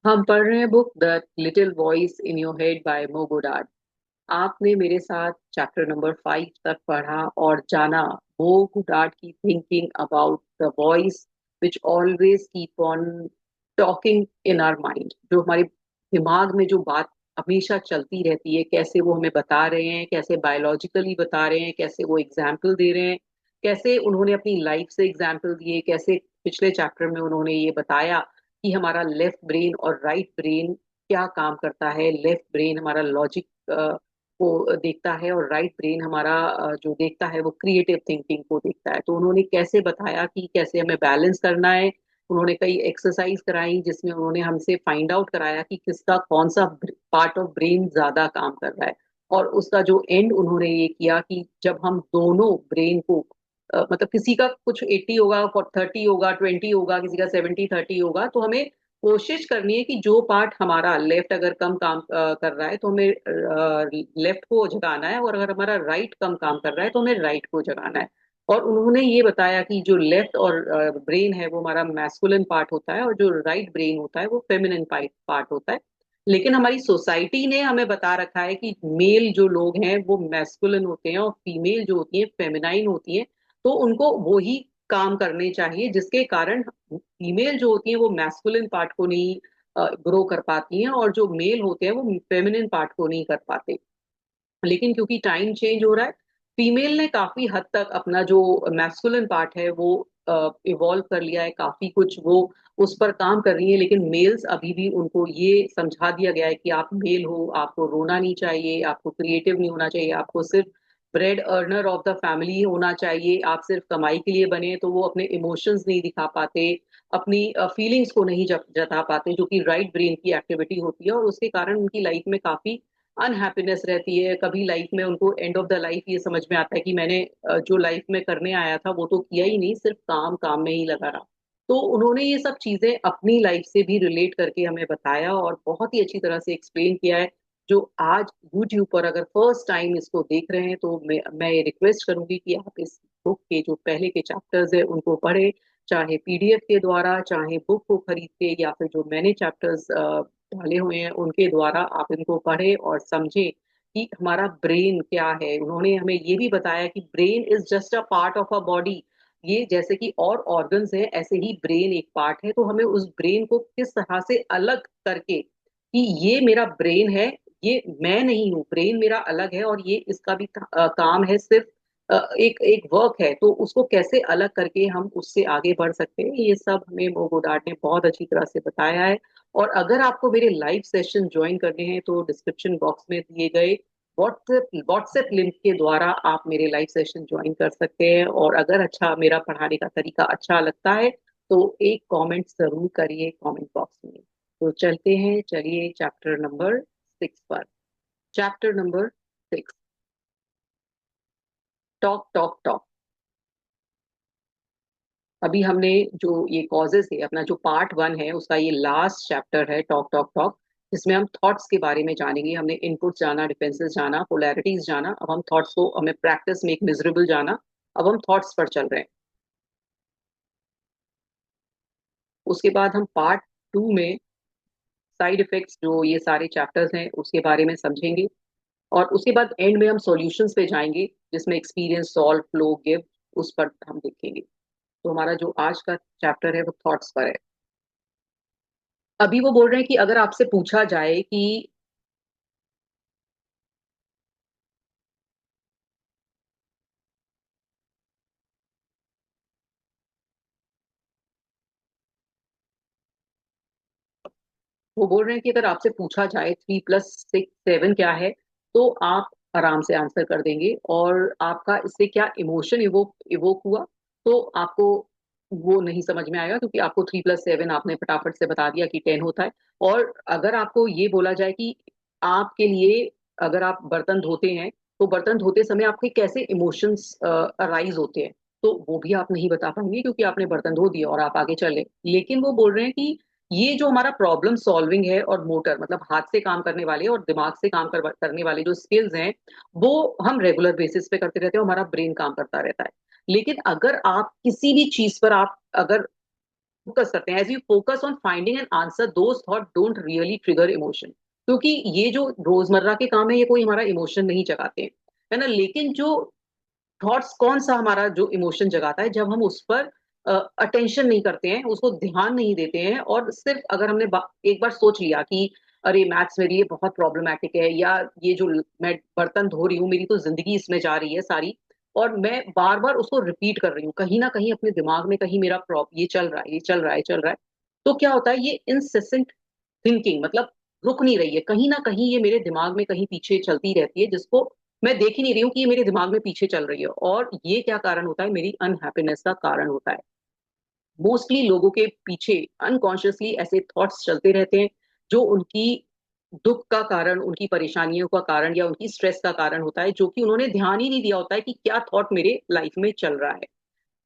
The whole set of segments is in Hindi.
हम पढ़ रहे हैं book the little voice in your head by Mo Gawdat. आपने मेरे साथ चैप्टर नंबर 5 तक पढ़ा और जाना मो गोडार्ड की thinking about the voice which always keep on talking in our mind. जो हमारे दिमाग में जो बात हमेशा चलती रहती है, कैसे वो हमें बता रहे हैं, कैसे बायोलॉजिकली बता रहे हैं, कैसे वो एग्जाम्पल दे रहे हैं, कैसे उन्होंने अपनी लाइफ से एग्जाम्पल दिए, कैसे पिछले चैप्टर में उन्होंने ये बताया कि हमारा लेफ्ट ब्रेन और राइट ब्रेन क्या काम करता है। लेफ्ट ब्रेन हमारा लॉजिक को देखता है और राइट ब्रेन हमारा जो देखता है वो क्रिएटिव थिंकिंग को देखता है। तो उन्होंने कैसे बताया कि कैसे हमें बैलेंस करना है। उन्होंने कई एक्सरसाइज कराई जिसमें उन्होंने हमसे फाइंड आउट कराया कि किसका कौन सा पार्ट ऑफ ब्रेन ज्यादा काम कर रहा है। और उसका जो एंड उन्होंने ये किया कि जब हम दोनों ब्रेन को मतलब किसी का कुछ 80 होगा, 30 होगा, 20 होगा, किसी का 70-30 होगा, तो हमें कोशिश करनी है कि जो पार्ट हमारा लेफ्ट अगर कम काम कर रहा है तो हमें लेफ्ट को जगाना है, और अगर हमारा राइट कम काम कर रहा है तो हमें राइट को जगाना है। और उन्होंने ये बताया कि जो लेफ्ट और ब्रेन है वो हमारा मैस्कुलिन पार्ट होता है और जो राइट ब्रेन होता है वो फेमिनिन पार्ट होता है। लेकिन हमारी सोसाइटी ने हमें बता रखा है कि मेल जो लोग हैं वो मैस्कुलिन होते हैं और फीमेल जो होती हैं फेमिनाइन होती हैं। तो उनको वो ही काम करने चाहिए, जिसके कारण फीमेल जो होती है वो मैस्कुलिन पार्ट को नहीं ग्रो कर पाती हैं, और जो मेल होते हैं वो फेमिनिन पार्ट को नहीं कर पाते। लेकिन क्योंकि टाइम चेंज हो रहा है, फीमेल ने काफी हद तक अपना जो मैस्कुलिन पार्ट है वो इवॉल्व कर लिया है, काफी कुछ वो उस पर काम कर रही है। लेकिन मेल्स अभी भी उनको ये समझा दिया गया है कि आप मेल हो, आपको रोना नहीं चाहिए, आपको क्रिएटिव नहीं होना चाहिए, आपको सिर्फ bread earner of the family होना चाहिए। आप सिर्फ कमाई के लिए बने, तो वो अपने इमोशंस नहीं दिखा पाते, अपनी फीलिंग्स को नहीं जता पाते, जो कि राइट ब्रेन की एक्टिविटी होती है। और उसके कारण उनकी लाइफ में काफी अनहैप्पीनेस रहती है। कभी लाइफ में उनको एंड ऑफ द लाइफ ये समझ में आता है कि मैंने जो लाइफ में करने आया था वो तो किया ही नहीं, सिर्फ काम काम में ही लगा रहा। तो उन्होंने ये सब चीजें अपनी लाइफ से भी रिलेट करके हमें बताया और बहुत ही अच्छी तरह से एक्सप्लेन किया है। जो आज यूट्यूब पर अगर फर्स्ट टाइम इसको देख रहे हैं तो मैं ये रिक्वेस्ट करूंगी कि आप इस बुक के जो पहले के चैप्टर्स है उनको पढ़े, चाहे पीडीएफ के द्वारा, चाहे बुक को खरीद के, या फिर जो मैंने चैप्टर्स डाले हुए हैं उनके द्वारा आप इनको पढ़ें और समझें कि हमारा ब्रेन क्या है। उन्होंने हमें ये भी बताया कि brain is just a part of a body. ये जैसे कि और ऑर्गन्स हैं, ऐसे ही ब्रेन एक पार्ट है। तो हमें उस ब्रेन को किस तरह से अलग करके कि ये मेरा ब्रेन है, ये मैं नहीं हूँ, ब्रेन मेरा अलग है और ये इसका भी काम है, सिर्फ एक एक वर्क है, तो उसको कैसे अलग करके हम उससे आगे बढ़ सकते हैं, ये सब हमें मोगोडाट ने बहुत अच्छी तरह से बताया है। और अगर आपको मेरे लाइव सेशन ज्वाइन करने हैं तो डिस्क्रिप्शन बॉक्स में दिए गए व्हाट्सएप लिंक के द्वारा आप मेरे लाइव सेशन ज्वाइन कर सकते हैं। और अगर अच्छा मेरा पढ़ाने का तरीका अच्छा लगता है तो एक कमेंट जरूर करिए कमेंट बॉक्स में। तो चलते हैं, चलिए चैप्टर नंबर 6 पर। Chapter number 6, talk talk talk. अभी हमने जो ये कॉजेस है, अपना जो पार्ट 1 है उसका ये लास्ट चैप्टर है, टॉक टॉक टॉक, जिसमें हम थॉट्स के बारे में जानेंगे। हमने इनपुट्स जाना, डिफेंसेस जाना, पोलैरिटीज जाना, अब हम थॉट्स को, हमें प्रैक्टिस मेक मिजरेबल जाना। अब हम थॉट्स पर चल रहे हैं। उसके बाद हम पार्ट 2 में साइड इफेक्ट्स, जो ये सारे चैप्टर्स हैं उसके बारे में समझेंगे। और उसके बाद एंड में हम सॉल्यूशंस पे जाएंगे, जिसमें एक्सपीरियंस, सॉल्व, फ्लो, गिव, उस पर हम देखेंगे। तो हमारा जो आज का चैप्टर है वो थॉट्स पर है। अभी वो बोल रहे हैं कि अगर आपसे पूछा जाए कि, वो बोल रहे हैं कि अगर आपसे पूछा जाए 3+6 7 क्या है, तो आप आराम से आंसर कर देंगे। और आपका इससे क्या इमोशन इवोक इवोक हुआ तो आपको वो नहीं समझ में आएगा, क्योंकि आपको 3+7 आपने फटाफट से बता दिया कि 10 होता है। और अगर आपको ये बोला जाए कि आपके लिए, अगर आप बर्तन धोते हैं तो बर्तन धोते समय आपके कैसे इमोशंस अराइज होते हैं, तो वो भी आप नहीं बता पाएंगे, क्योंकि आपने बर्तन धो दिया और आप आगे चले। लेकिन वो बोल रहे हैं कि ये जो हमारा प्रॉब्लम सॉल्विंग है और मोटर, मतलब हाथ से काम करने वाले और दिमाग से काम करने वाले जो स्किल्स हैं, वो हम रेगुलर बेसिस पे करते रहते हैं और हमारा ब्रेन काम करता रहता है। लेकिन अगर आप किसी भी चीज पर आप अगर फोकस करते हैं, as you focus on finding an answer, those thought don't really trigger emotion, क्योंकि ये जो रोजमर्रा के काम है ये कोई हमारा इमोशन नहीं जगाते हैं, है ना। लेकिन जो थॉट्स कौन सा हमारा जो इमोशन जगाता है, जब हम उस पर अटेंशन नहीं करते हैं, उसको ध्यान नहीं देते हैं, और सिर्फ अगर हमने एक बार सोच लिया कि अरे मैथ्स मेरे लिए बहुत प्रॉब्लमैटिक है, या ये जो मैं बर्तन धो रही हूँ मेरी तो जिंदगी इसमें जा रही है सारी, और मैं बार बार उसको रिपीट कर रही हूँ कहीं ना कहीं अपने दिमाग में, कहीं मेरा ये चल रहा है, ये चल रहा है, चल रहा है, तो क्या होता है, ये इंसेसेंट थिंकिंग, मतलब रुक नहीं रही है, कहीं ना कहीं ये मेरे दिमाग में कहीं पीछे चलती रहती है, जिसको मैं देख ही नहीं रही हूँ कि ये मेरे दिमाग में पीछे चल रही है। और ये क्या कारण होता है, मेरी अनहैप्पीनेस का कारण होता है। मोस्टली लोगों के पीछे अनकॉन्शियसली ऐसे थॉट्स चलते रहते हैं जो उनकी दुख का कारण, उनकी परेशानियों का कारण, या उनकी स्ट्रेस का कारण होता है, जो कि उन्होंने ध्यान ही नहीं दिया होता है कि क्या थॉट मेरे लाइफ में चल रहा है।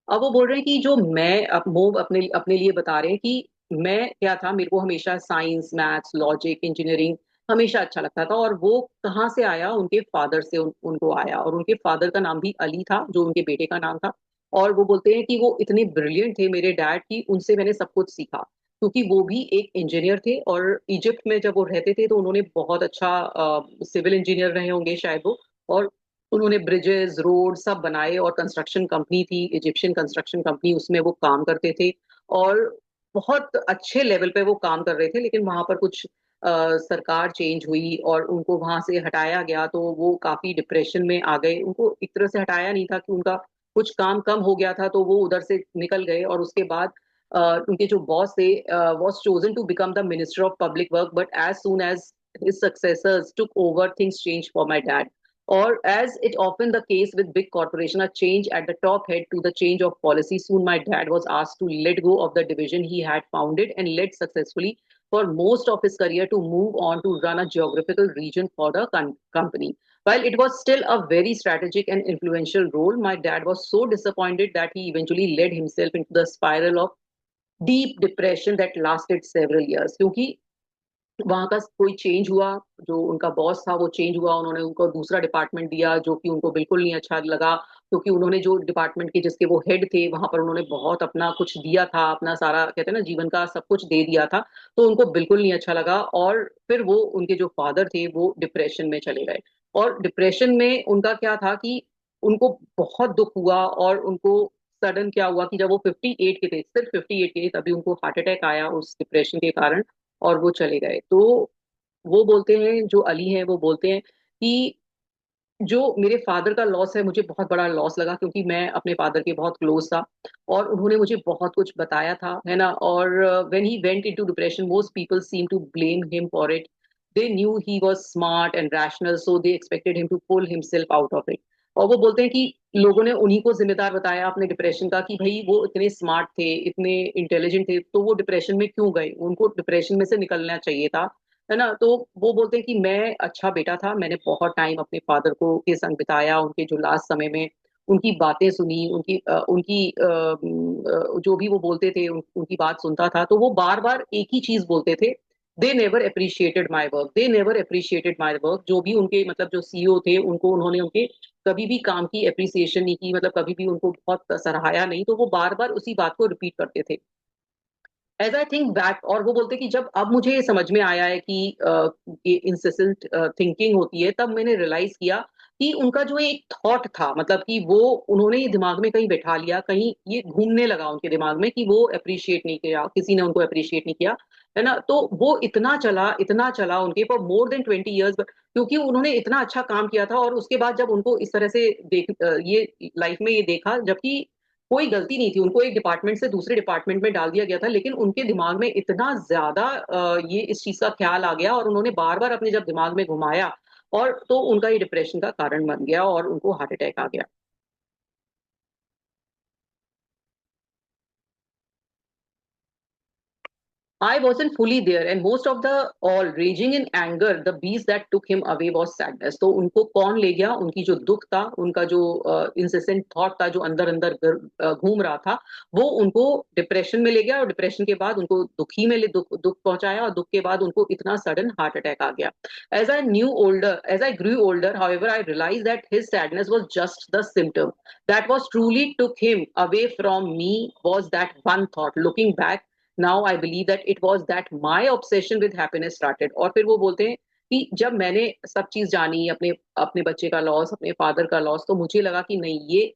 अब वो बोल रहे हैं कि जो मैं वो अपने अपने लिए बता रहे हैं कि मैं क्या था, मेरे को हमेशा साइंस, मैथ्स, लॉजिक, इंजीनियरिंग हमेशा अच्छा लगता था, और वो कहाँ से आया, उनके फादर से उनको आया, और उनके फादर का नाम भी अली था, जो उनके बेटे का नाम था। और वो बोलते हैं कि वो इतने ब्रिलियंट थे मेरे डैड, की उनसे मैंने सब कुछ सीखा, क्योंकि वो भी एक इंजीनियर थे, और इजिप्ट में जब वो रहते थे तो उन्होंने बहुत अच्छा सिविल इंजीनियर रहे होंगे शायद वो, और उन्होंने ब्रिजेस, रोड सब बनाए, और कंस्ट्रक्शन कंपनी थी, इजिप्शियन कंस्ट्रक्शन कंपनी, उसमें वो काम करते थे, और बहुत अच्छे लेवल पे वो काम कर रहे थे। लेकिन वहां पर कुछ सरकार चेंज हुई और उनको वहां से हटाया गया, तो वो काफी डिप्रेशन में आ गए। उनको एक तरह से हटाया नहीं था कि उनका कुछ काम कम हो गया था, तो वो उधर से निकल गए, और उसके बाद उनके जो बॉस थे was chosen to become the minister of public work, but as soon as his successors took over, things changed for my dad. Or as it often the case with big corporation, a change at the top head to the change of policy. Soon my dad was asked to let go of the division he had founded and led successfully for most of his career, to move on to run a geographical region for the company. While it was still a very strategic and influential role, my dad was so disappointed that he eventually led himself into the spiral of deep depression that lasted several years. क्योंकि वहां का कोई चेंज हुआ, जो उनका बॉस था वो चेंज हुआ, उन्होंने उनको दूसरा डिपार्टमेंट दिया जो कि उनको बिल्कुल नहीं अच्छा लगा, क्योंकि उन्होंने जो डिपार्टमेंट के जिसके वो हेड थे वहां पर उन्होंने बहुत अपना कुछ दिया था, अपना सारा कहते हैं ना जीवन का सब कुछ दे दिया था, तो उनको बिल्कुल नहीं अच्छा लगा। और फिर वो उनके जो फादर थे वो डिप्रेशन में चले गए, और डिप्रेशन में उनका क्या था कि उनको बहुत दुख हुआ, और उनको सडन क्या हुआ कि जब वो 58 के थे, सिर्फ 58 के थे, तभी उनको हार्ट अटैक आया उस डिप्रेशन के कारण, और वो चले गए। तो वो बोलते हैं, जो अली हैं वो बोलते हैं कि जो मेरे फादर का लॉस है मुझे बहुत बड़ा लॉस लगा, क्योंकि मैं अपने फादर के बहुत क्लोज था, और उन्होंने मुझे बहुत कुछ बताया था, है ना। और when he went into depression, most people seem to blame him for it. They knew he was smart and rational, so they expected him to pull himself out of it. और वो बोलते हैं कि लोगों ने उन्हीं को जिम्मेदार बताया अपने डिप्रेशन का, कि भाई वो इतने स्मार्ट थे, इतने इंटेलिजेंट थे, तो वो डिप्रेशन में क्यों गए, उनको डिप्रेशन में से निकलना चाहिए था, है ना। तो वो बोलते हैं कि मैं अच्छा बेटा था, मैंने बहुत टाइम अपने फादर को के संग बिताया, उनके जो लास्ट समय में उनकी बातें सुनी, जो भी वो बोलते थे उनकी बात सुनता था, तो वो बार बार एक ही चीज बोलते थे, they never appreciated my work, they never appreciated my work. जो भी उनके मतलब जो सीईओ थे, उनको उन्होंने उनके कभी भी काम की अप्रिसिएशन नहीं की, मतलब कभी भी उनको बहुत सराहाया नहीं, तो वो बार बार उसी बात को रिपीट करते थे, एज आई थिंक बैक। और वो बोलते कि जब अब मुझे ये समझ में आया है कि ये इंसेसेंट थिंकिंग होती है, तब मैंने रियलाइज किया कि उनका जो एक थॉट था, मतलब कि वो उन्होंने ये दिमाग में कहीं बैठा लिया, कहीं ये घूमने लगा उनके दिमाग में कि वो अप्रिशिएट नहीं किया, किसी ने उनको अप्रिशिएट नहीं किया, है ना। तो वो इतना चला उनके फॉर मोर देन 20 ईयर्स, क्योंकि उन्होंने इतना अच्छा काम किया था। और उसके बाद जब उनको इस तरह से ये लाइफ में ये देखा, जबकि कोई गलती नहीं थी, उनको एक डिपार्टमेंट से दूसरे डिपार्टमेंट में डाल दिया गया था, लेकिन उनके दिमाग में इतना ज्यादा ये इस चीज का ख्याल आ गया, और उन्होंने बार बार अपने जब दिमाग में घुमाया, और तो उनका ये डिप्रेशन का कारण बन गया, और उनको हार्ट अटैक आ गया। I wasn't fully there, and most of the all raging in anger, the beast that took him away was sadness. तो उनको कौन ले गया, उनकी जो दुख था, उनका जो इंसेसेंट थॉट था, जो अंदर अंदर घूम रहा था, वो उनको डिप्रेशन में ले गया, और डिप्रेशन के बाद उनको दुखी में दुख पहुंचाया, और दुख के बाद उनको इतना सडन हार्ट अटैक आ गया। As I grew older, however, I realized that his sadness was just the symptom. That was truly took him away from me was that one thought. Looking back, now I believe that it was that my obsession with happiness started. और फिर वो बोलते हैं कि जब मैंने सब चीज जानी, अपने अपने बच्चे का लॉस, अपने फादर का लॉस, तो मुझे लगा कि नहीं, ये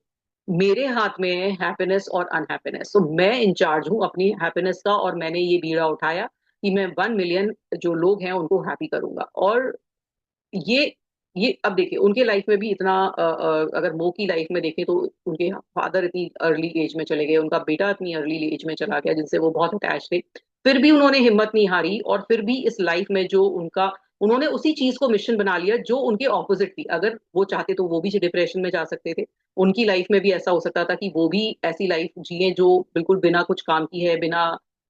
मेरे हाथ में है हैप्पीनेस और अनहैप्पीनेस। तो मैं इंचार्ज हूँ अपनी हैप्पीनेस का, और मैंने ये बीड़ा उठाया कि मैं 1 मिलियन जो लोग हैं उनको हैप्पी करूंगा। और ये ये अब देखिए उनके लाइफ में भी इतना अगर मो की लाइफ में देखें तो उनके फादर इतनी अर्ली एज में चले गए, उनका बेटा इतनी अर्ली एज में चला गया जिनसे वो बहुत अटैच थे। फिर भी उन्होंने हिम्मत नहीं हारी, और फिर भी इस लाइफ में जो उनका, उन्होंने उसी चीज को मिशन बना लिया जो उनके ऑपोजिट थी। अगर वो चाहते तो वो भी डिप्रेशन में जा सकते थे, उनकी लाइफ में भी ऐसा हो सकता था कि वो भी ऐसी लाइफ जिए जो बिल्कुल बिना कुछ काम की है, बिना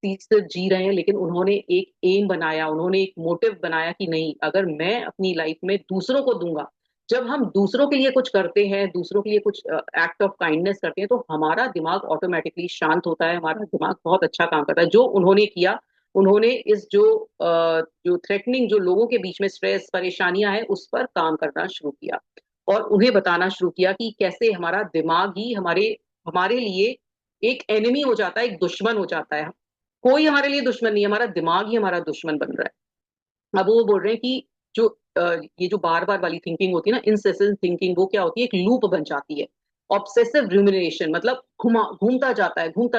चीज से जी रहे हैं। लेकिन उन्होंने एक एम बनाया, उन्होंने एक मोटिव बनाया कि नहीं, अगर मैं अपनी लाइफ में दूसरों को दूंगा, जब हम दूसरों के लिए कुछ करते हैं, दूसरों के लिए कुछ एक्ट ऑफ काइंडनेस करते हैं, तो हमारा दिमाग ऑटोमेटिकली शांत होता है, हमारा दिमाग बहुत अच्छा काम करता है। जो उन्होंने किया, उन्होंने इस जो थ्रेटनिंग, जो लोगों के बीच में स्ट्रेस परेशानियां हैं, उस पर काम करना शुरू किया, और उन्हें बताना शुरू किया कि कैसे हमारा दिमाग ही हमारे हमारे लिए एक एनिमी हो जाता है, एक दुश्मन हो जाता है। कोई हमारे लिए दुश्मन नहीं है, हमारा दिमाग ही हमारा दुश्मन बन रहा है। अब वो बोल रहे हैं कि जो ये जो बार बार वाली थिंकिंग होती है ना, इंसेसेंट थिंकिंग, वो क्या होती है, एक लूप बन जाती है। ऑब्सेसिव रूमिनेशन मतलब घूमता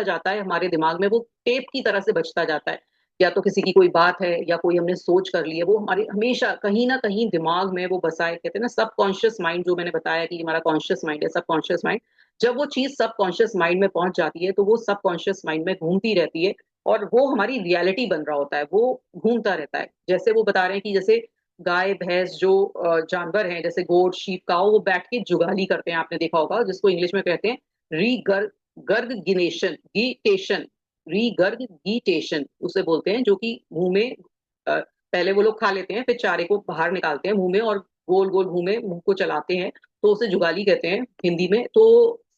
जाता है हमारे दिमाग में, वो टेप की तरह से बजता जाता है। या तो किसी की कोई बात है, या कोई हमने सोच कर ली है, वो हमारे हमेशा कहीं ना कहीं दिमाग में वो बसा है। कहते हैं ना सबकॉन्शियस माइंड, जो मैंने बताया कि हमारा कॉन्शियस माइंड है, सबकॉन्शियस माइंड। जब वो चीज सबकॉन्शियस माइंड में पहुंच जाती है, तो वो सबकॉन्शियस माइंड में घूमती रहती है, और वो हमारी रियलिटी बन रहा होता है, वो घूमता रहता है। जैसे वो बता रहे हैं कि जैसे गाय भैंस जो जानवर हैं, जैसे गोट शीप काऊ, वो बैठ के जुगाली करते हैं, आपने देखा होगा, जिसको इंग्लिश में कहते हैं रीगर गर्ग गिनेशन गीटेशन रीगर्ग गीटेशन उसे बोलते हैं। जो कि मुंह में पहले वो लोग खा लेते हैं, फिर चारे को बाहर निकालते हैं मुंह में, और गोल गोल मुंह में मुंह को चलाते हैं, तो उसे जुगाली कहते हैं हिंदी में। तो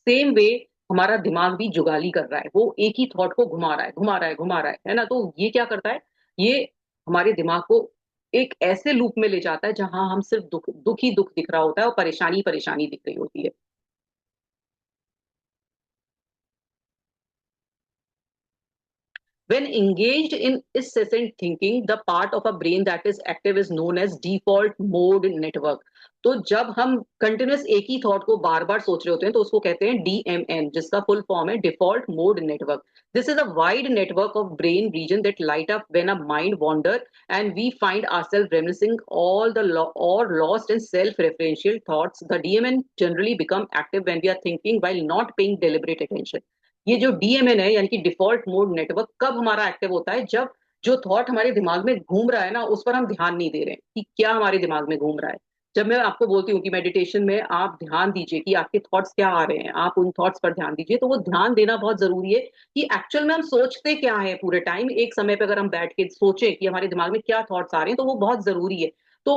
सेम वे हमारा दिमाग भी जुगाली कर रहा है, वो एक ही थॉट को घुमा रहा है, घुमा रहा है, घुमा रहा है ना। तो ये क्या करता है, ये हमारे दिमाग को एक ऐसे लूप में ले जाता है जहां हम सिर्फ दुख दुख ही दुख दिख रहा होता है, और परेशानी परेशानी दिख रही होती है। When engaged in incessant thinking, the part of a brain that is active is known as default mode network. तो जब हम कंटिन्यूस एक ही थॉट को बार बार सोच रहे होते हैं, तो उसको कहते हैं डीएमएन, जिसका फुल फॉर्म है default mode network. This is a wide network of brain region that light up when a mind wander and we find ourselves reminiscing all the or lost in self-referential thoughts. The DMN generally become active when we are thinking while not paying deliberate attention. ये जो डीएमएन है, यानी कि डिफॉल्ट मोड नेटवर्क, कब हमारा एक्टिव होता है, जब जो थॉट हमारे दिमाग में घूम रहा है ना, उस पर हम ध्यान नहीं दे रहे हैं कि क्या हमारे दिमाग में घूम रहा है। जब मैं आपको बोलती हूँ कि मेडिटेशन में आप ध्यान दीजिए कि आपके थॉट्स क्या आ रहे हैं, आप उन थॉट्स पर ध्यान दीजिए, तो वो ध्यान देना बहुत जरूरी है कि एक्चुअल में हम सोचते क्या है पूरे टाइम। एक समय पे अगर हम बैठ के सोचें कि हमारे दिमाग में क्या थॉट्स आ रहे हैं, तो वो बहुत जरूरी है। तो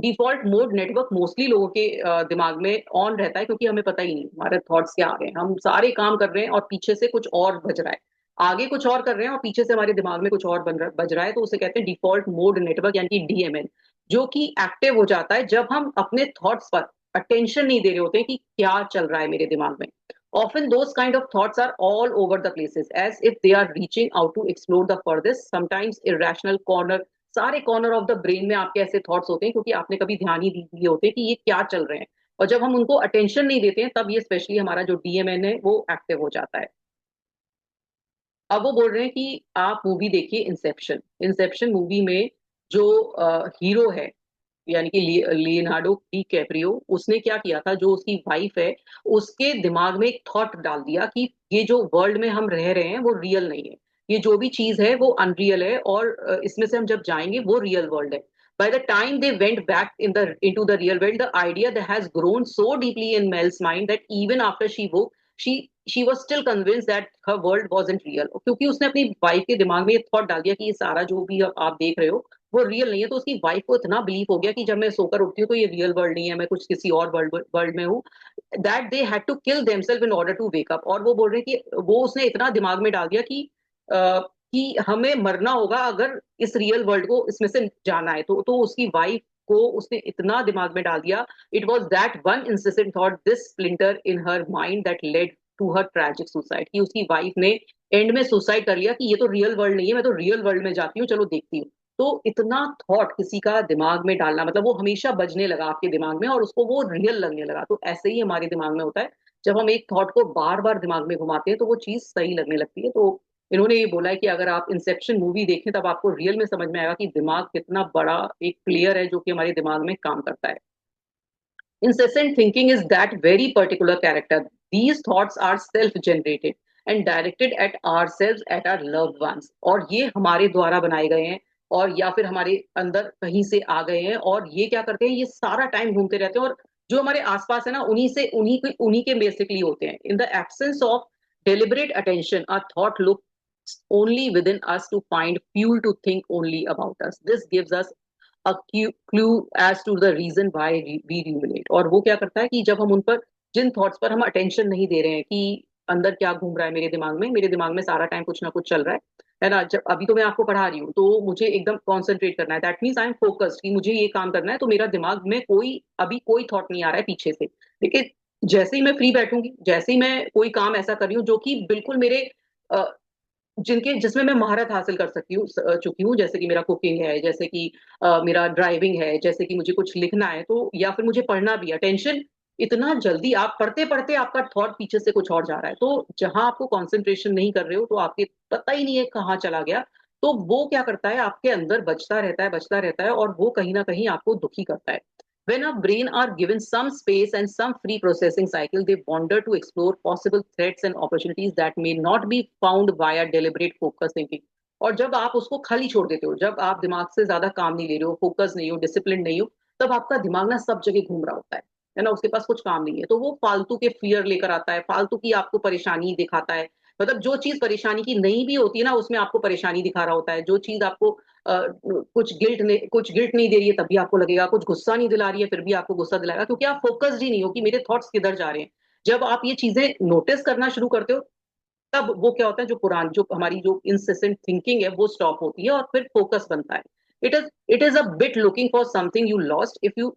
डिफॉल्ट मोड नेटवर्क मोस्टली लोगों के दिमाग में ऑन रहता है, क्योंकि हमें पता ही नहीं हमारे थॉट्स क्या आ रहे हैं। हम सारे काम कर रहे हैं और पीछे से कुछ और बज रहा है, आगे कुछ और कर रहे हैं और पीछे से हमारे दिमाग में कुछ और बज रहा है। तो उसे कहते हैं डिफॉल्ट मोड नेटवर्क, यानी कि डीएमएन, जो कि एक्टिव हो जाता है जब हम अपने थॉट्स पर अटेंशन नहीं दे रहे होते हैं कि क्या चल रहा है मेरे दिमाग में। Often those kind of thoughts are all over the places, as if they are reaching out to explore the furthest, sometimes irrational corner। सारे कॉर्नर ऑफ द ब्रेन में आपके ऐसे थॉट्स होते हैं, क्योंकि आपने कभी ध्यान ही दिए होते हैं कि ये क्या चल रहे हैं। और जब हम उनको अटेंशन नहीं देते हैं, तब ये स्पेशली हमारा जो डीएमएन है वो एक्टिव हो जाता है। अब वो बोल रहे हैं कि आप मूवी देखिए इंसेप्शन। इंसेप्शन मूवी में जो हीरो है, यानी कि लियोनार्डो डी कैप्रियो, उसने क्या किया था, जो उसकी वाइफ है, उसके दिमाग में एक थॉट डाल दिया कि ये जो वर्ल्ड में हम रह रहे हैं वो रियल नहीं है, ये जो भी चीज है वो अनरियल है, और इसमें से हम जब जाएंगे वो रियल वर्ल्ड है। By the time they went back into the real world, the idea that has grown so deeply in Mel's mind that even after she woke, she was still convinced that her world wasn't real। क्योंकि उसने अपनी वाइफ के दिमाग में ये थॉट डाल दिया कि ये सारा जो भी आप देख रहे हो वो रियल नहीं है, तो उसकी वाइफ को इतना बिलीव हो गया कि जब मैं सोकर उठती हूँ तो ये रियल वर्ल्ड नहीं है, मैं कुछ किसी और वर्ल्ड में हूँ, that they had to kill themselves in order to wake up. और वो बोल रहे हैं कि वो उसने इतना दिमाग में डाल दिया कि हमें मरना होगा अगर इस रियल वर्ल्ड को इसमें से जाना है। तो उसकी वाइफ को उसने इतना दिमाग में डाल दिया। It was that one incident thought, this splinter in her mind that led to her tragic suicide, कि उसकी वाइफ ने एंड में सुसाइड कर लिया कि ये तो रियल वर्ल्ड नहीं है, मैं तो रियल वर्ल्ड में जाती हूँ, चलो देखती हूँ। तो इतना थॉट किसी का दिमाग में डालना, मतलब वो हमेशा बजने लगा आपके दिमाग में और उसको वो रियल लगने लगा। तो ऐसे ही हमारे दिमाग में होता है, जब हम एक थॉट को बार बार दिमाग में घुमाते हैं तो वो चीज सही लगने लगती है। तो इन्होंने ये बोला है कि अगर आप इंसेप्शन मूवी देखें तब आपको रियल में समझ में आएगा कि दिमाग कितना बड़ा एक प्लेयर है जो कि हमारे दिमाग में काम करता है। Incessant thinking is that very particular character. These thoughts are self-generated and directed at ourselves, at our loved ones. और ये हमारे द्वारा बनाए गए हैं और या फिर हमारे अंदर कहीं से आ गए हैं, और ये क्या करते हैं, ये सारा टाइम घूमते रहते हैं और जो हमारे आसपास है ना उन्हीं के बेसिकली होते हैं। In the absence of deliberate attention, our thought looks only within us to find fuel to think only about us. This gives us a clue as to the reason why we ruminate। और वो क्या करता है कि जब हम उन पर, जिन थॉट्स पर हम अटेंशन नहीं दे रहे हैं कि अंदर क्या घूम रहा है मेरे दिमाग में, मेरे दिमाग में सारा टाइम कुछ ना कुछ चल रहा है ना। जब अभी तो मैं आपको पढ़ा रही हूँ तो मुझे एकदम कॉन्सेंट्रेट करना है, that means I am focused कि मुझे ये काम करना है, तो मेरा दिमाग में कोई थॉट नहीं आ रहा है पीछे से। लेकिन जैसे ही मैं फ्री बैठूंगी, जैसे ही मैं कोई काम ऐसा कर रही हूँ जो कि बिल्कुल मेरे जिनके जिसमें मैं महारत हासिल कर सकती हूँ, चुकी हूँ, जैसे कि मेरा कुकिंग है, जैसे कि मेरा ड्राइविंग है, जैसे कि मुझे कुछ लिखना है, तो या फिर मुझे पढ़ना भी है, टेंशन इतना जल्दी आप पढ़ते पढ़ते आपका थॉट पीछे से कुछ और जा रहा है, तो जहां आपको कंसंट्रेशन नहीं कर रहे हो तो आपके पता ही नहीं है कहाँ चला गया। तो वो क्या करता है, आपके अंदर बचता रहता है और वो कहीं ना कहीं आपको दुखी करता है। When our brain are given some space and some free processing cycle, they wander to explore possible threats and opportunities that may not be found via deliberate focus thinking। और जब आप उसको खाली छोड़ देते हो, जब आप दिमाग से ज्यादा काम नहीं ले रहे हो, फोकस नहीं हो, डिसिप्लिन नहीं हो, तब आपका दिमाग ना सब जगह घूम रहा होता है ना, उसके पास कुछ काम नहीं है, तो वो फालतू के फियर लेकर आता है, फालतू की आपको परेशानी दिखाता है। मतलब जो चीज परेशानी की नहीं भी होती है ना, उसमें आपको परेशानी दिखा रहा होता है। जो चीज आपको कुछ गिल्ट नहीं दे रही है तब भी आपको लगेगा, कुछ गुस्सा नहीं दिला रही है फिर भी आपको गुस्सा दिलाएगा, क्योंकि आप फोकस्ड ही नहीं हो कि मेरे थॉट्स किधर जा रहे हैं। जब आप ये चीजें नोटिस करना शुरू करते हो, तब वो क्या होता है, जो हमारी जो इंसेसेंट थिंकिंग है वो स्टॉप होती है और फिर फोकस बनता है। It is a bit looking for something you lost if you.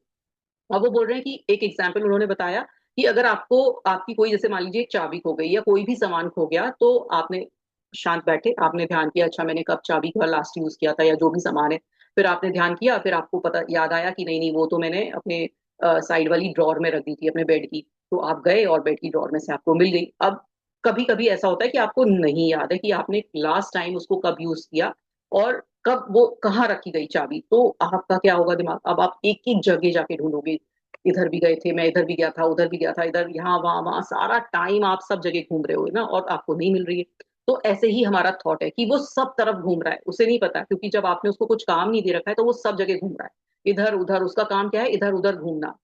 अब वो बोल रहे हैं कि एक एग्जाम्पल उन्होंने बताया कि अगर आपको आपकी कोई, जैसे मान लीजिए एक चाबी खो गई या कोई भी सामान खो गया, तो आपने शांत बैठे, आपने ध्यान किया, अच्छा मैंने कब चाबी का लास्ट यूज किया था, या जो भी सामान है, फिर आपने ध्यान किया, फिर आपको पता याद आया कि नहीं नहीं वो तो मैंने अपने साइड वाली ड्रॉर में रख दी थी अपने बेड की। तो आप गए और बेड की ड्रॉर में से आपको मिल गई। अब कभी कभी ऐसा होता है कि आपको नहीं याद है कि आपने लास्ट टाइम उसको कब यूज किया और कब वो कहाँ रखी गई चाबी। तो आपका क्या होगा, दिमाग अब आप एक एक जगह जाके ढूंढोगे, इधर भी गए थे, मैं इधर भी गया था, उधर भी गया था, इधर यहाँ वहां वहां, सारा टाइम आप सब जगह घूम रहे हो ना और आपको नहीं मिल रही है। तो ऐसे ही हमारा थॉट है कि वो सब तरफ घूम रहा है, उसे नहीं पता, क्योंकि जब आपने उसको कुछ काम नहीं दे रखा है तो वो सब जगह घूम रहा है, इधर उधर, उसका काम क्या है, इधर उधर घूमना।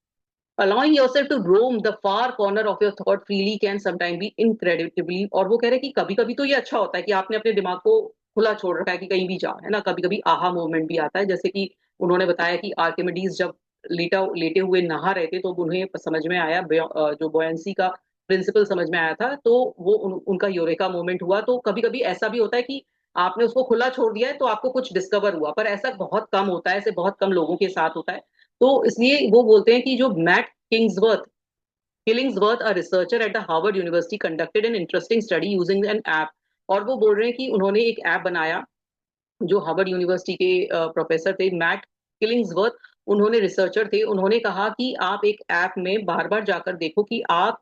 allowing yourself to roam the far corner of your thought freely can sometimes be incredibly। और वो कह रहे हैं कि कभी कभी तो ये अच्छा होता है कि आपने अपने दिमाग को खुला छोड़ रखा है कि कहीं भी जाओ, है ना। कभी कभी आहा मोमेंट भी आता है, जैसे कि उन्होंने बताया कि आर्किमिडीज जब लेटे हुए नहा रहे थे तो उन्हें समझ में आया, जो बोयंसी का प्रिंसिपल समझ में आया था, तो वो उनका यूरेका मोमेंट हुआ। तो कभी कभी ऐसा भी होता है कि आपने उसको खुला छोड़ दिया है तो आपको कुछ डिस्कवर हुआ, पर ऐसा बहुत कम होता है, ऐसे बहुत कम लोगों के साथ होता है। तो इसलिए वो बोलते हैं कि जो mat किलिंग्सवर्थ, a researcher at the Harvard University, conducted an interesting study using an app। और वो बोल रहे हैं कि उन्होंने एक ऐप बनाया, जो हार्वर्ड यूनिवर्सिटी के प्रोफेसर थे मैट किलिंग्सवर्थ, उन्होंने रिसर्चर थे, उन्होंने कहा कि आप एक ऐप में बार बार जाकर देखो कि आप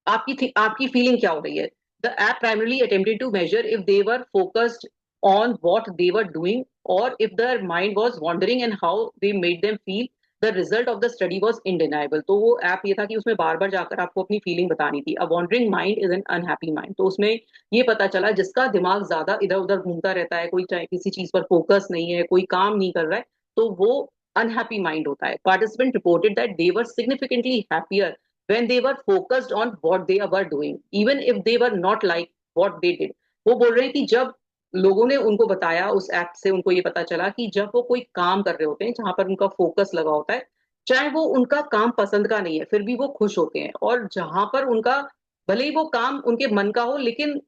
आपकी फीलिंग क्या हो रही है। The app primarily attempted to measure if they were focused on what they were doing और if their mind was wandering and how they made them feel. The result of the study was undeniable. तो वो ऐप ये था कि उसमें बार बार जाकर आपको अपनी फीलिंग बतानी थी। A wandering mind is an unhappy mind. तो उसमें ये पता चला जिसका दिमाग ज्यादा इधर उधर घूमता रहता है, कोई चाहे किसी चीज पर फोकस नहीं है, कोई काम नहीं कर रहा है, तो वो अनहैप्पी माइंड होता है। Participant reported that they were significantly happier when they were focused on what they were doing even if they were not like what they did। वो बोल रहे हैं कि जब लोगों ने उनको बताया, उस ऐप से उनको ये पता चला कि जब वो कोई काम कर रहे होते हैं जहां पर उनका फोकस लगा होता है, चाहे वो उनका काम पसंद का नहीं है फिर भी वो खुश होते हैं, और जहां पर उनका भले ही वो काम उनके मन का हो लेकिन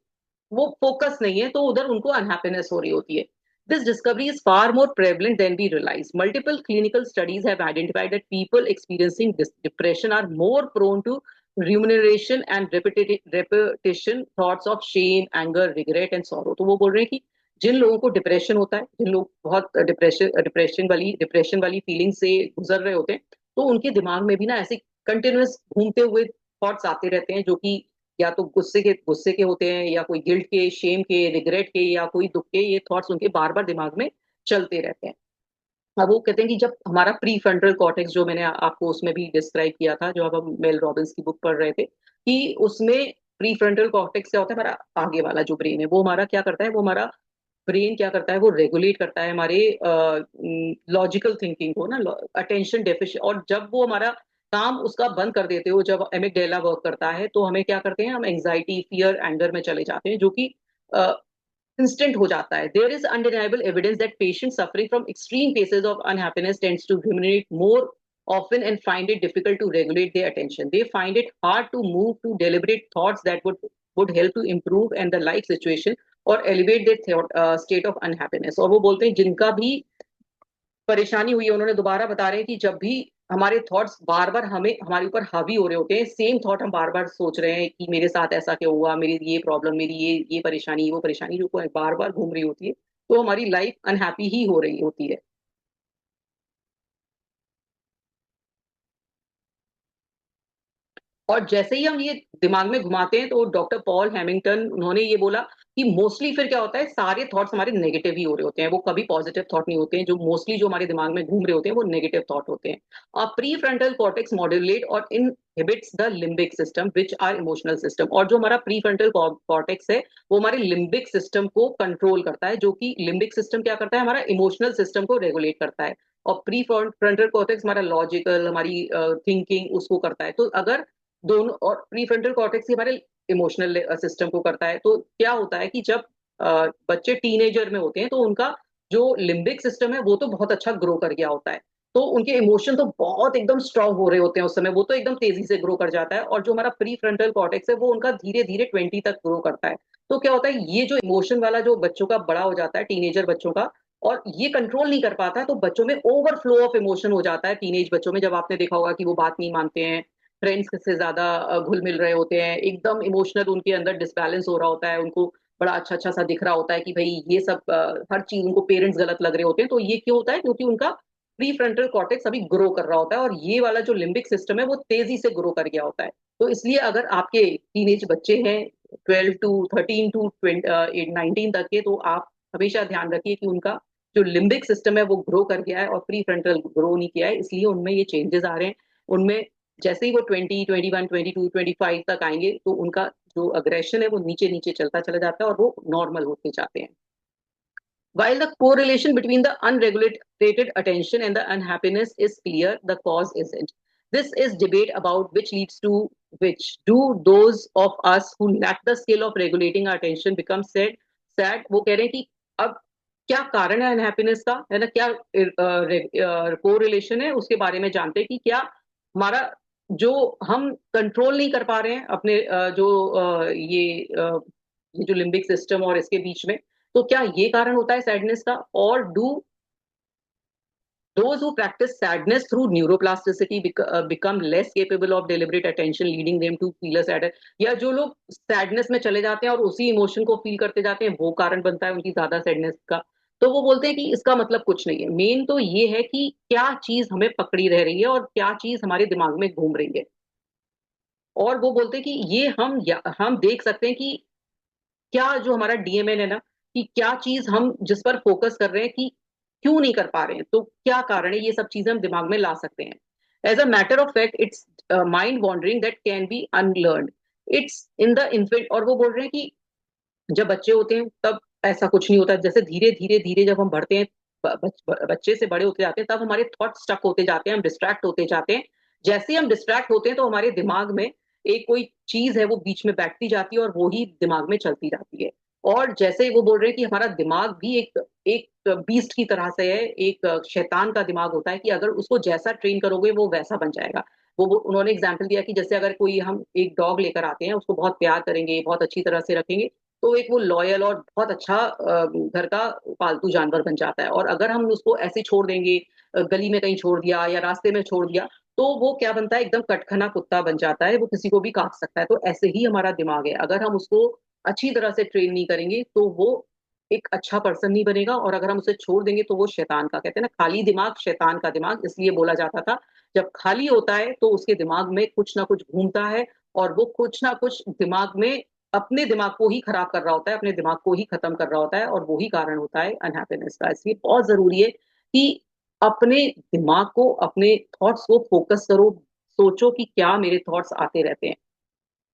वो फोकस नहीं है, तो उधर उनको अनहैप्पीनेस हो रही होती है। This discovery is far more prevalent than we realize. Multiple clinical studies have identified that people experiencing depression are more prone to remuneration and repetition thoughts of shame, anger, regret and sorrow। तो वो बोल रहे हैं कि जिन लोगों को डिप्रेशन होता है, जिन लोग बहुत डिप्रेशन वाली फीलिंग से गुजर रहे होते हैं, तो उनके दिमाग में भी ना ऐसे कंटिन्यूअस घूमते हुए थॉट्स आते रहते हैं, जो कि या तो गुस्से के होते हैं, या कोई गिल्ट के, शेम के, रिग्रेट के, या कोई दुख के, ये थॉट्स उनके बार बार दिमाग में चलते रहते हैं। अब वो कहते हैं कि जब हमारा प्री फ्रंटल कॉर्टेक्स, जो मैंने आपको उसमें भी डिस्क्राइब किया था, जो अब हम मेल रॉबिन्स की बुक पढ़ रहे थे, कि उसमें प्री फ्रंटल कॉर्टेक्स क्या होता है, हमारा आगे वाला जो ब्रेन है, वो हमारा क्या करता है, वो हमारा ब्रेन क्या करता है, वो रेगुलेट करता है हमारे लॉजिकल थिंकिंग को ना, अटेंशन डेफिशिएंट। और जब वो हमारा काम उसका बंद कर देते हो, जब एमिगडाला वर्क करता है, तो हमें क्या करते हैं, हम एंजाइटी, फियर, एंगर में चले जाते हैं, जो कि इंस्टेंट हो जाता है। There is undeniable evidence that patients suffering from extreme cases of unhappiness tends to ruminate more often and find it difficult to regulate their attention. They find it hard to move to deliberate thoughts that would help to improve and the life situation or elevate their state of unhappiness। और वो बोलते हैं जिनका भी परेशानी हुई है, उन्होंने दोबारा बता रहे हैं कि जब भी हमारे थॉट्स बार बार हमें हमारे ऊपर हावी हो रहे होते हैं, सेम थॉट हम बार बार सोच रहे हैं कि मेरे साथ ऐसा क्यों हुआ, मेरी ये प्रॉब्लम, मेरी ये परेशानी, वो परेशानी जो बार बार घूम रही होती है, तो हमारी लाइफ अनहैप्पी ही हो रही होती है। और जैसे ही हम ये दिमाग में घुमाते हैं, तो डॉक्टर पॉल हैमिंगटन, उन्होंने ये बोला कि मोस्टली फिर क्या होता है, सारे थॉट्स हमारे नेगेटिव ही हो रहे होते हैं, वो कभी पॉजिटिव थॉट नहीं होते हैं। जो मोस्टली जो हमारे दिमाग में घूम रहे होते हैं, वो नेगेटिव थॉट होते हैं। प्री फ्रंटल कॉर्टेक्स मॉड्यूलेट और inhibits the limbic system which are emotional system. और जो हमारा प्री फ्रंटल कॉर्टेक्स है, वो हमारे लिम्बिक सिस्टम को कंट्रोल करता है, जो कि लिम्बिक सिस्टम क्या करता है, हमारा इमोशनल सिस्टम को रेगुलेट करता है। और प्री फ्रंटल कॉर्टेक्स हमारा लॉजिकल, हमारी थिंकिंग उसको करता है। तो अगर दोनों, और प्रीफ्रंटल कॉर्टेक्स ही हमारे इमोशनल सिस्टम को करता है। तो क्या होता है कि जब बच्चे टीनेजर में होते हैं, तो उनका जो लिम्बिक सिस्टम है, वो तो बहुत अच्छा ग्रो कर गया होता है, तो उनके इमोशन तो बहुत एकदम स्ट्रांग हो रहे होते हैं उस समय, वो तो एकदम तेजी से ग्रो कर जाता है। और जो हमारा प्री फ्रंटल कॉर्टेक्स है, वो उनका धीरे धीरे 20 तक ग्रो करता है। तो क्या होता है, ये जो इमोशन वाला जो बच्चों का बड़ा हो जाता है, टीनेजर बच्चों का, और ये कंट्रोल नहीं कर पाता है, तो बच्चों में ओवरफ्लो ऑफ इमोशन हो जाता है टीनेज बच्चों में। जब आपने देखा होगा कि वो बात नहीं मानते हैं, फ्रेंड्स से ज्यादा घुल मिल रहे होते हैं, एकदम इमोशनल उनके अंदर डिसबैलेंस हो रहा होता है, उनको बड़ा अच्छा अच्छा सा दिख रहा होता है कि भाई ये सब हर चीज उनको पेरेंट्स गलत लग रहे होते हैं। तो ये क्यों होता है, क्योंकि उनका प्री फ्रंटल कॉर्टेक्स अभी ग्रो कर रहा होता है, और ये वाला जो लिम्बिक सिस्टम है, वो तेजी से ग्रो कर गया होता है। तो इसलिए अगर आपके टीनेज बच्चे हैं, 12 to 13 to 19 तक के, तो आप हमेशा ध्यान रखिए कि उनका जो लिम्बिक सिस्टम है, वो ग्रो कर गया है, और प्री फ्रंटल ग्रो नहीं किया है, इसलिए उनमें ये चेंजेस आ रहे हैं। उनमें जैसे ही वो 20, 21, 22, 25 तक आएंगे, तो उनका जो अग्रेशन है, वो नीचे नीचे चलता चला जाता है, और वो नॉर्मल होते जाते हैं। While the correlation between the unregulated attention and the unhappiness is clear, the cause isn't. This is debate about which leads to which. Do those of us who lack the skill of regulating our attention become sad? वो कह रहे हैं कि अब क्या कारण है अनहैप्पीनेस का, है ना, क्या कोरिलेशन है, उसके बारे में जानते हैं कि क्या हमारा जो हम कंट्रोल नहीं कर पा रहे हैं अपने ये जो लिम्बिक सिस्टम और इसके बीच में, तो क्या ये कारण होता है सैडनेस का? और do those who practice sadness through neuroplasticity become less capable of deliberate attention, leading them to feel a sadder? या जो लोग सैडनेस में चले जाते हैं और उसी इमोशन को फील करते जाते हैं, वो कारण बनता है उनकी ज्यादा सैडनेस का? तो वो बोलते हैं कि इसका मतलब कुछ नहीं है, मेन तो ये है कि क्या चीज हमें पकड़ी रह रही है, और क्या चीज हमारे दिमाग में घूम रही है। और वो बोलते हैं कि ये हम देख सकते हैं कि क्या जो हमारा डीएमएन है ना, कि क्या चीज हम जिस पर फोकस कर रहे हैं, कि क्यों नहीं कर पा रहे हैं, तो क्या कारण है, ये सब चीजें हम दिमाग में ला सकते हैं। As a matter of fact, it's mind wandering that can be unlearn. It's in the infant. और वो बोल रहे हैं कि जब बच्चे होते हैं, तब ऐसा कुछ नहीं होता, जैसे धीरे धीरे धीरे जब हम बढ़ते हैं, बच्चे से बड़े होते जाते हैं, तब हमारे थॉट स्टक होते जाते हैं, हम डिस्ट्रैक्ट होते जाते हैं। जैसे ही हम डिस्ट्रैक्ट होते हैं, तो हमारे दिमाग में एक कोई चीज है, वो बीच में बैठती जाती है, और वो ही दिमाग में चलती जाती है। और जैसे वो बोल रहे हैं कि हमारा दिमाग भी एक एक बीस्ट की तरह से है, एक शैतान का दिमाग होता है, कि अगर उसको जैसा ट्रेन करोगे, वो वैसा बन जाएगा। उन्होंने एग्जाम्पल दिया कि जैसे अगर कोई हम एक डॉग लेकर आते हैं, उसको बहुत प्यार करेंगे, बहुत अच्छी तरह से रखेंगे, तो एक वो लॉयल और बहुत अच्छा घर का पालतू जानवर बन जाता है। और अगर हम उसको ऐसे छोड़ देंगे, गली में कहीं छोड़ दिया या रास्ते में छोड़ दिया, तो वो क्या बनता है, एकदम कटखना कुत्ता बन जाता है, वो किसी को भी काट सकता है। तो ऐसे ही हमारा दिमाग है, अगर हम उसको अच्छी तरह से ट्रेन नहीं करेंगे तो वो एक अच्छा पर्सन नहीं बनेगा, और अगर हम उसे छोड़ देंगे तो वो शैतान का, कहते हैं ना, खाली दिमाग शैतान का दिमाग, इसलिए बोला जाता था। जब खाली होता है तो उसके दिमाग में कुछ ना कुछ घूमता है, और वो कुछ ना कुछ दिमाग में अपने दिमाग को ही खराब कर रहा होता है, अपने दिमाग को ही खत्म कर रहा होता है, और वही कारण होता है अनहैप्पीनेस का। इसलिए बहुत जरूरी है कि अपने दिमाग को, अपने थॉट्स को फोकस करो, सोचो कि क्या मेरे थॉट्स आते रहते हैं।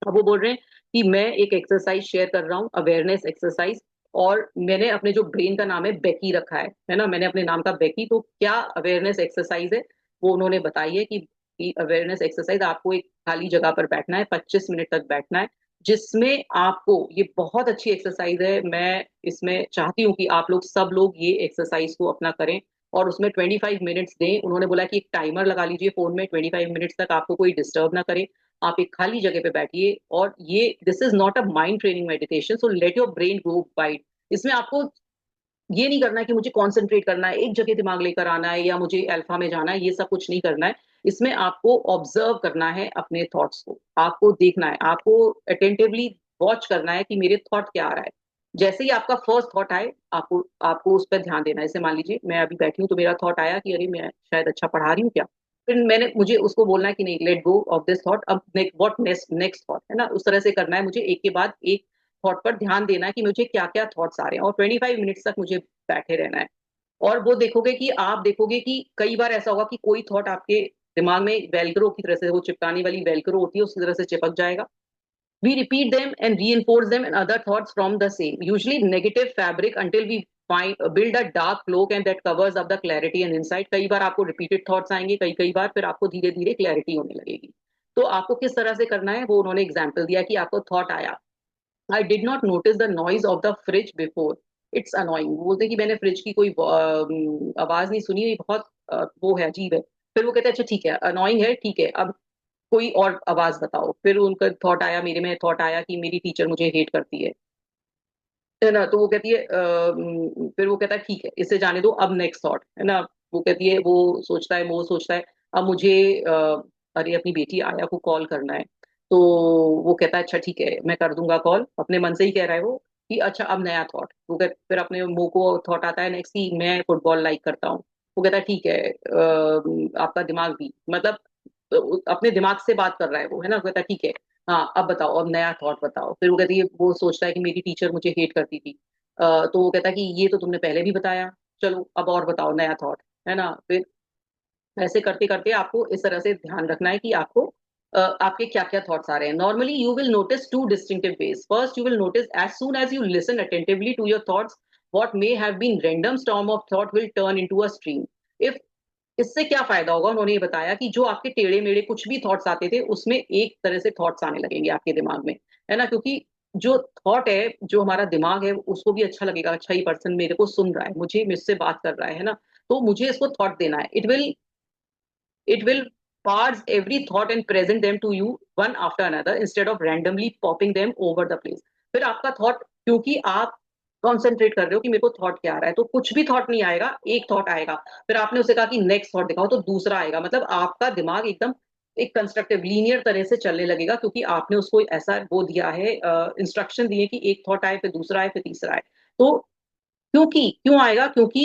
अब वो बोल रहे हैं कि मैं एक एक्सरसाइज शेयर कर रहा हूँ, अवेयरनेस एक्सरसाइज, और मैंने अपने जो ब्रेन का नाम है बेकी रखा है ना, मैंने अपने नाम का बेकी। तो क्या अवेयरनेस एक्सरसाइज है, वो उन्होंने बताई है कि अवेयरनेस एक्सरसाइज, आपको एक खाली जगह पर बैठना है, 25 मिनट तक बैठना है, जिसमें आपको, ये बहुत अच्छी एक्सरसाइज है, मैं इसमें चाहती हूँ कि आप लोग, सब लोग ये एक्सरसाइज को अपना करें, और उसमें 25 मिनट्स दें। उन्होंने बोला कि एक टाइमर लगा लीजिए फोन में, 25 मिनट्स तक आपको कोई डिस्टर्ब ना करे, आप एक खाली जगह पे बैठिए, और ये, this is not a mind training meditation, so let your brain go wide. इसमें आपको ये नहीं करना है कि मुझे कॉन्सेंट्रेट करना है, एक जगह दिमाग लेकर आना है, या मुझे अल्फा में जाना है, ये सब कुछ नहीं करना है। इसमें आपको ऑब्जर्व करना है अपने थॉट्स को, आपको देखना है, आपको अटेंटिवली वॉच करना है कि मेरे थॉट क्या आ रहा है। जैसे ही आपका फर्स्ट थॉट आए, आपको आपको उस पर ध्यान देना है। जैसे मान लीजिए मैं अभी बैठी हूँ, तो मेरा थॉट आया कि अरे मैं शायद अच्छा पढ़ा रही हूँ क्या, फिर मैंने, मुझे उसको बोलना है कि नहीं, let go of this thought, अब व्हाट नेक्स्ट, नेक्स्ट थॉट, है ना, उस तरह से करना है मुझे, एक के बाद एक थॉट पर ध्यान देना है कि मुझे क्या क्या थॉट्स आ रहे हैं, और 25 मिनट्स तक मुझे बैठे रहना है। और वो देखोगे कि, आप देखोगे कि कई बार ऐसा होगा कि कोई थॉट आपके दिमाग में वेलक्रो की तरह से, वो चिपकाने वाली वेलक्रो होती है, उसी तरह से चिपक जाएगा। We repeat them and reinforce them in other thoughts from the same, usually negative fabric, until we build a dark cloak and that covers up the clarity and insight. कई बार आपको repeated thoughts आएंगे, कई कई बार फिर आपको धीरे धीरे क्लैरिटी होने लगेगी। तो आपको किस तरह से करना है, वो उन्होंने एग्जाम्पल दिया कि आपको थॉट आया, I did not notice the noise of the fridge before, it's annoying. बोलते हैं कि मैंने फ्रिज की कोई आवाज नहीं सुनी, ये बहुत वो है, अजीब है। फिर वो कहते हैं अच्छा ठीक है, अनोइंग है, ठीक है, अब कोई और आवाज बताओ। फिर उनका थॉट आया, मेरे में थॉट आया कि मेरी टीचर मुझे हेट करती है ना। तो वो कहती है फिर वो कहता है ठीक है, इससे जाने दो, अब नेक्स्ट थॉट, है ना। वो कहती है, वो सोचता है अब मुझे अरे अपनी बेटी आया को कॉल करना है। तो वो कहता है अच्छा ठीक है, मैं कर दूंगा कॉल, अपने मन से ही कह रहा है वो कि अच्छा, अब नया थॉट, फिर अपने मुंह को थॉट आता है नेक्स्ट कि मैं फुटबॉल लाइक करता हूँ। वो कहता है ठीक है, आपका दिमाग भी, मतलब अपने दिमाग से बात कर रहा है वो, है ना। वो कहता है ठीक है, हाँ अब बताओ, अब नया थॉट बताओ। फिर वो कहती है, वो सोचता है कि मेरी टीचर मुझे हेट करती थी। तो वो कहता है कि ये तो तुमने पहले भी बताया, चलो अब और बताओ नया थॉट, है ना। फिर ऐसे करते करते आपको इस तरह से ध्यान रखना है कि आपको आपके क्या क्या थॉट्स आ रहे हैं। Normally you will notice two distinctive ways, first you will notice as soon as you listen attentively to your thoughts, what may have been random storm of thought will turn into a stream. If इससे क्या फायदा होगा, उन्होंने ये बताया कि जो आपके टेढ़े मेढ़े कुछ भी थॉट्स आते थे, उसमें एक तरह से थॉट्स आने लगेंगे आपके दिमाग में, है ना। क्योंकि जो थॉट है, जो हमारा दिमाग है, उसको भी अच्छा लगेगा, अच्छा ही पर्सन मेरे को सुन रहा है, मुझे मुझसे बात कर रहा है ना। तो मुझे इसको थॉट देना है, it will parse every thought and present them to you one after another instead of randomly popping them over the place. फिर आपका थॉट, क्योंकि आप कॉन्सेंट्रेट कर रहे हो कि मेरे को थॉट क्या आ रहा है, तो कुछ भी थॉट नहीं आएगा, एक थॉट आएगा। फिर आपने उसे कहा कि नेक्स्ट थॉट दिखाओ, तो दूसरा आएगा। मतलब आपका दिमाग एकदम एक कंस्ट्रक्टिव लीनियर तरह से चलने लगेगा, क्योंकि आपने उसको ऐसा वो दिया है, इंस्ट्रक्शन दिए कि एक थॉट आए, फिर दूसरा आए, फिर तीसरा आए। तो क्यों आएगा, क्योंकि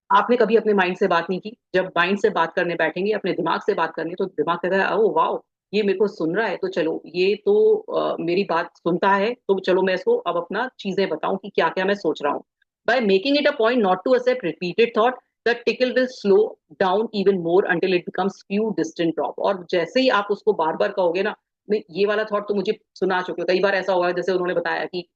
आपने कभी अपने माइंड से बात नहीं की। जब माइंड से बात करने बैठेंगे, अपने दिमाग से बात करनी, तो दिमाग कहता है ओ वाओ, ये मेरे को सुन रहा है, तो चलो ये तो मेरी बात सुनता है, तो चलो मैं इसको अब अपना चीजें बताऊं कि क्या क्या मैं सोच रहा हूँ। By making it a point not to accept repeated thought, the trickle will slow down even more until it becomes few distant drop. और जैसे ही आप उसको बार बार कहोगे ना, नहीं ये वाला थॉट तो मुझे सुना चुके हो, कई बार ऐसा हुआ है, जैसे उन्होंने बताया कि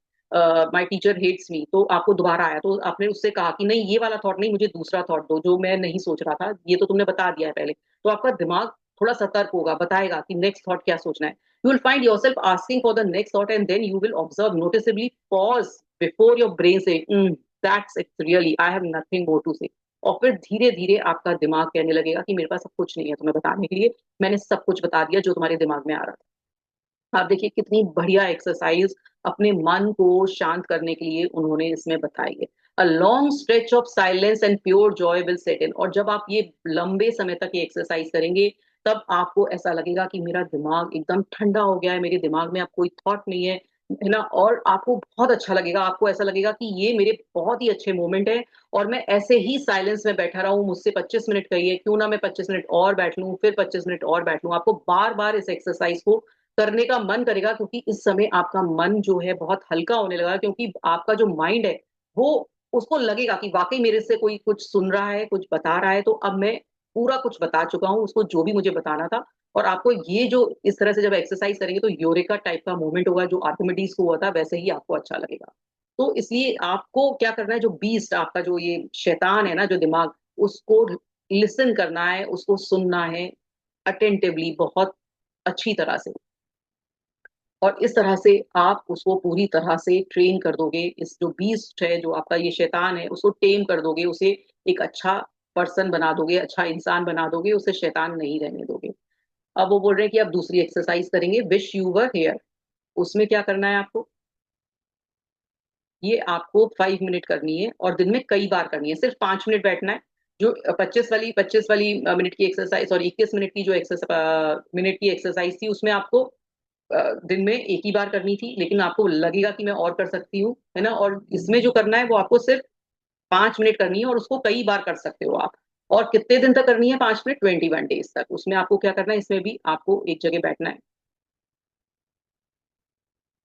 माई टीचर हेट्स मी, तो आपको दोबारा आया, तो आपने उससे कहा कि नहीं ये वाला थॉट नहीं, मुझे दूसरा थॉट दो जो मैं नहीं सोच रहा था, ये तो तुमने बता दिया है पहले। तो आपका दिमाग थोड़ा सतर्क होगा, बताएगा कि नेक्स्ट थॉट क्या सोचना है। You will find yourself asking for the next thought and then you will observe noticeably pause before your brain say that's it's really I have nothing more to say. और फिर धीरे धीरे आपका दिमाग कहने लगेगा कि मेरे पास सब कुछ नहीं है तुम्हें बताने के लिए, मैंने सब कुछ बता दिया जो तुम्हारे दिमाग में आ रहा था। आप देखिए कितनी बढ़िया एक्सरसाइज अपने मन को शांत करने के लिए उन्होंने इसमें बताई है। A long stretch of silence and pure joy will set in. और जब आप ये लंबे समय तक ये एक्सरसाइज करेंगे, तब आपको ऐसा लगेगा कि मेरा दिमाग एकदम ठंडा हो गया है, मेरे दिमाग में अब कोई थॉट नहीं है ना, और आपको बहुत अच्छा लगेगा, आपको ऐसा लगेगा कि ये मेरे बहुत ही अच्छे मोमेंट है और मैं ऐसे ही साइलेंस में बैठा रहा हूँ, मुझसे 25 मिनट कहिए, क्यों ना मैं 25 मिनट और बैठ लूं, फिर 25 मिनट और बैठ लूं। आपको बार बार इस एक्सरसाइज को करने का मन करेगा, क्योंकि इस समय आपका मन जो है बहुत हल्का होने लगा, क्योंकि आपका जो माइंड है वो, उसको लगेगा कि वाकई मेरे से कोई कुछ सुन रहा है, कुछ बता रहा है, तो अब मैं पूरा कुछ बता चुका हूँ उसको, जो भी मुझे बताना था। और आपको ये जो इस तरह से जब एक्सरसाइज करेंगे तो यूरेका टाइप का मूवमेंट होगा, जो आर्किमिडीज को हुआ था वैसे ही आपको अच्छा लगेगा। तो इसलिए आपको क्या करना है, जो बीस्ट आपका जो ये शैतान है ना, जो दिमाग, उसको लिसन करना है, उसको सुनना है अटेंटिवली, बहुत अच्छी तरह से। और इस तरह से आप उसको पूरी तरह से ट्रेन कर दोगे, इस जो बीस्ट है, जो आपका ये शैतान है, उसको टेम कर दोगे, उसे एक अच्छा पर्सन बना दोगे, अच्छा इंसान बना दोगे, उसे शैतान नहीं रहने दोगे। अब वो बोल रहे हैं कि आप दूसरी एक्सरसाइज करेंगे, विश यू वर हेयर। उसमें क्या करना है आपको, ये आपको 5 मिनट करनी है और दिन में कई बार करनी है, सिर्फ 5 मिनट बैठना है। जो 25 वाली मिनट की एक्सरसाइज और 21 मिनट की जो एक्सरसाइज मिनट की एक्सरसाइज थी, उसमें आपको दिन में एक ही बार करनी थी, लेकिन आपको लगेगा कि मैं और कर सकती हूँ, है ना। और इसमें जो करना है वो आपको सिर्फ 5 मिनट करनी है, और उसको कई बार कर सकते हो आप। और कितने दिन तक करनी है 5 मिनट, 21 डेज तक। उसमें आपको क्या करना है, इसमें भी आपको एक जगह बैठना है,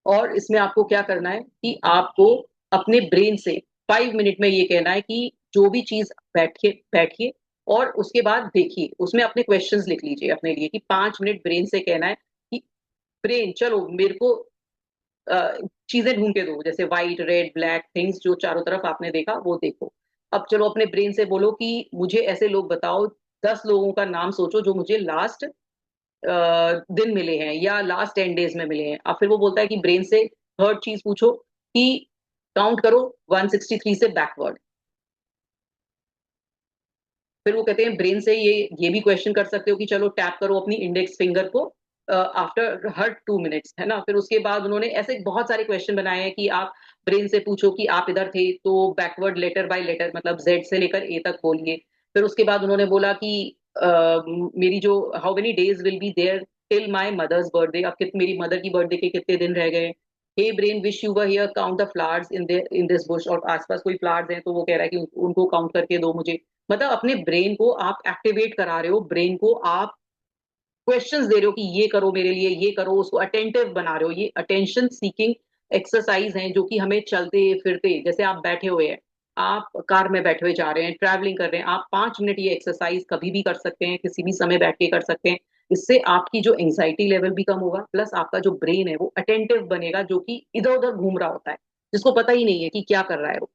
और इसमें आपको क्या करना है कि आपको अपने ब्रेन से 5 मिनट में ये कहना है कि जो भी चीज बैठिए बैठिए, और उसके बाद देखिए, उसमें अपने क्वेश्चंस लिख लीजिए अपने लिए, कि 5 मिनट ब्रेन से कहना है कि ब्रेन चलो मेरे को चीजें ढूंढ के दो, जैसे व्हाइट रेड ब्लैक थिंग्स, जो चारों तरफ आपने देखा वो देखो। अब चलो अपने ब्रेन से बोलो कि मुझे ऐसे लोग बताओ, 10 लोगों का नाम सोचो जो मुझे लास्ट दिन मिले हैं या लास्ट 10 डेज में मिले हैं। अब फिर वो बोलता है कि ब्रेन से थर्ड चीज पूछो कि काउंट करो 163 से बैकवर्ड। फिर वो कहते हैं ब्रेन से ये भी क्वेश्चन कर सकते हो कि चलो टैप करो अपनी इंडेक्स फिंगर को आफ्टर हर 2 मिनट्स, है ना। फिर उसके बाद उन्होंने ऐसे बहुत सारे क्वेश्चन बनाए हैं कि आप ब्रेन से पूछो कि आप इधर थे तो बैकवर्ड लेटर बाय लेटर, मतलब जेड से लेकर ए तक बोलिए। फिर उसके बाद उन्होंने बोला कि मेरी जो how many days will be there till my mother's birthday, अब कित मेरी मदर की बर्थडे के कितने दिन रह गए। Hey brain wish you were here count the flowers in this bush, और आसपास कोई फ्लावर्स हैं तो वो कह रहा है कि उनको काउंट करके दो मुझे। मतलब अपने ब्रेन को आप एक्टिवेट करा रहे हो, ब्रेन को आप क्वेश्चंस दे रहे हो कि ये करो मेरे लिए, ये करो, उसको अटेंटिव बना रहे हो। ये अटेंशन सीकिंग एक्सरसाइज हैं, जो कि हमें चलते फिरते, जैसे आप बैठे हुए हैं, आप कार में बैठे हुए जा रहे हैं, ट्रैवलिंग कर रहे हैं, आप 5 मिनट ये एक्सरसाइज कभी भी कर सकते हैं, किसी भी समय बैठ के कर सकते हैं। इससे आपकी जो एंग्जाइटी लेवल भी कम होगा, प्लस आपका जो ब्रेन है वो अटेंटिव बनेगा, जो कि इधर उधर घूम रहा होता है, जिसको पता ही नहीं है कि क्या कर रहा है वो।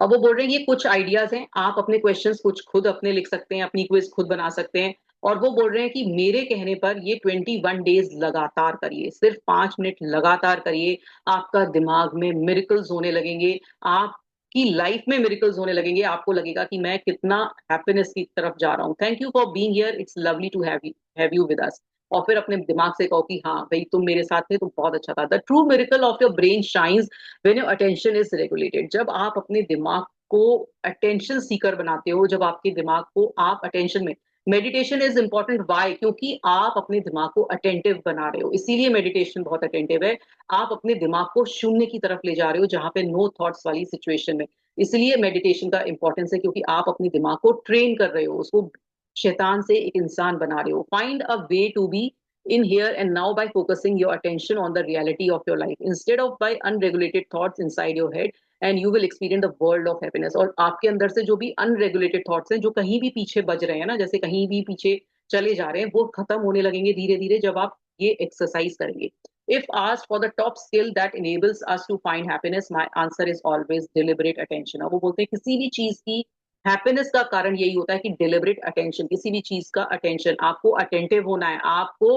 अब वो बोल रहे हैं ये कुछ आइडियाज हैं, आप अपने क्वेश्चंस कुछ खुद अपने लिख सकते हैं, अपनी क्विज खुद बना सकते हैं। और वो बोल रहे हैं कि मेरे कहने पर ये 21 डेज लगातार करिए, सिर्फ 5 मिनट लगातार करिए, आपका दिमाग में मिरेकल्स होने लगेंगे, आपकी लाइफ में मिरेकल्स होने लगेंगे, आपको लगेगा कि मैं कितना हैप्पीनेस की तरफ जा रहा हूँ। Thank you for being here, it's lovely to have you with us. और फिर अपने दिमाग से कहो कि हाँ भाई तुम मेरे साथ थे तो बहुत अच्छा था। The true miracle of your brain shines when your attention is regulated. जब आप अपने दिमाग को अटेंशन सीकर बनाते हो, जब आपके दिमाग को आप अटेंशन में, मेडिटेशन इज इंपॉर्टेंट वाई, क्योंकि आप अपने दिमाग को अटेंटिव बना रहे हो, इसीलिए मेडिटेशन बहुत अटेंटिव है। आप अपने दिमाग को शून्य की तरफ ले जा रहे हो, जहां पे नो थॉट्स वाली सिचुएशन में। इसलिए मेडिटेशन का इंपॉर्टेंस है, क्योंकि आप अपने दिमाग को ट्रेन कर रहे हो, उसको शैतान से एक इंसान बना रहे हो। Find a way to be in here and now by focusing your attention on the reality of your life instead of by unregulated thoughts inside your head, and you will experience the world of happiness। और आपके अंदर से जो भी अनरेगुलेटेड थॉट्स हैं, जो कहीं भी पीछे बज रहे हैं ना, जैसे कहीं भी पीछे चले जा रहे हैं, वो खत्म होने लगेंगे धीरे धीरे जब आप ये एक्सरसाइज करेंगे। If asked for the top skill that enables us to find happiness, my answer is always deliberate attention। अब वो बोलते हैं किसी भी चीज की हैप्पीनेस का कारण यही होता है कि डिलिबरेट अटेंशन, किसी भी चीज का अटेंशन, आपको अटेंटिव होना है, आपको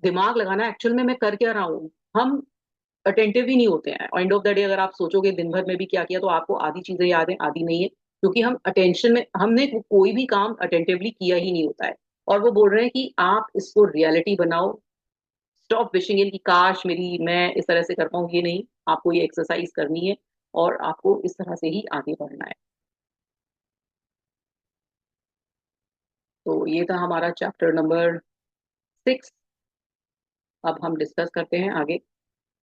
दिमाग लगाना है एक्चुअल में मैं कर क्या रहा हूँ। हम अटेंटिव ही नहीं होते हैं, एंड ऑफ द डे अगर आप सोचोगे दिन भर में भी क्या किया, तो आपको आधी चीजें याद है, आधी नहीं है, क्योंकि हम अटेंशन में, हमने कोई भी काम अटेंटिवली किया ही नहीं होता है। और वो बोल रहे हैं कि आप इसको रियलिटी बनाओ, स्टॉप विशिंग इन कि काश मेरी मैं इस तरह से कर पाऊँ, ये नहीं, आपको ये एक्सरसाइज करनी है और आपको इस तरह से ही आगे बढ़ना है। तो ये था हमारा चैप्टर नंबर 6। अब हम डिस्कस करते हैं आगे।